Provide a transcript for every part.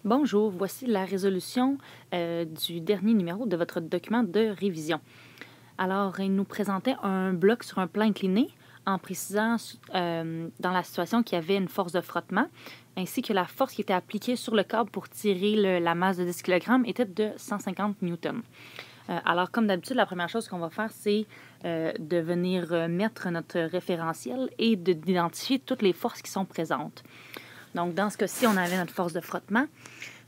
Bonjour, voici la résolution du dernier numéro de votre document de révision. Alors, il nous présentait un bloc sur un plan incliné en précisant dans la situation qu'il y avait une force de frottement, ainsi que la force qui était appliquée sur le câble pour tirer la masse de 10 kg était de 150 newtons. Alors, comme d'habitude, la première chose qu'on va faire, c'est de venir mettre notre référentiel et d'identifier toutes les forces qui sont présentes. Donc, dans ce cas-ci, on avait notre force de frottement.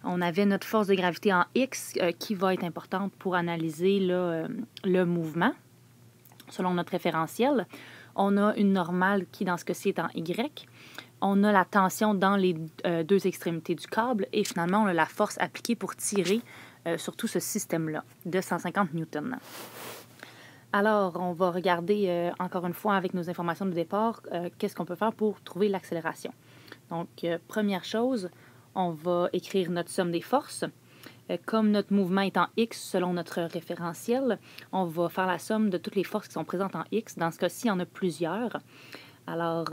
On avait notre force de gravité en X qui va être importante pour analyser le mouvement selon notre référentiel. On a une normale qui, dans ce cas-ci, est en Y. On a la tension dans les deux extrémités du câble et finalement, on a la force appliquée pour tirer sur tout ce système-là de 150 newtons. Alors, on va regarder encore une fois avec nos informations de départ qu'est-ce qu'on peut faire pour trouver l'accélération. Donc, première chose, on va écrire notre somme des forces. Comme notre mouvement est en X selon notre référentiel, on va faire la somme de toutes les forces qui sont présentes en X. Dans ce cas-ci, il y en a plusieurs. Alors,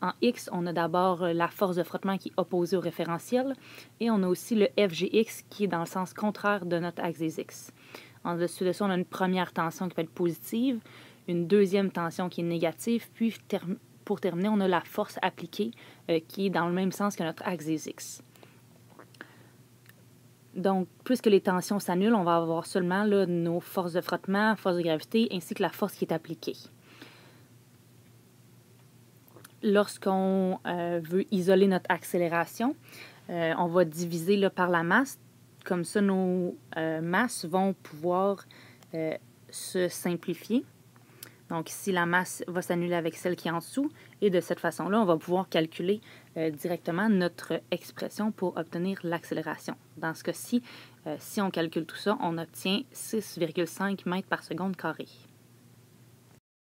en X, on a d'abord la force de frottement qui est opposée au référentiel et on a aussi le FGX qui est dans le sens contraire de notre axe des X. En dessus de ça, on a une première tension qui va être positive, une deuxième tension qui est négative, puis pour terminer, on a la force appliquée qui est dans le même sens que notre axe des X. Donc, puisque les tensions s'annulent, on va avoir seulement là, nos forces de frottement, force de gravité, ainsi que la force qui est appliquée. Lorsqu'on veut isoler notre accélération, on va diviser là, par la masse. Comme ça, nos masses vont pouvoir se simplifier. Donc ici, la masse va s'annuler avec celle qui est en dessous. Et de cette façon-là, on va pouvoir calculer directement notre expression pour obtenir l'accélération. Dans ce cas-ci, si on calcule tout ça, on obtient 6,5 mètres par seconde carré.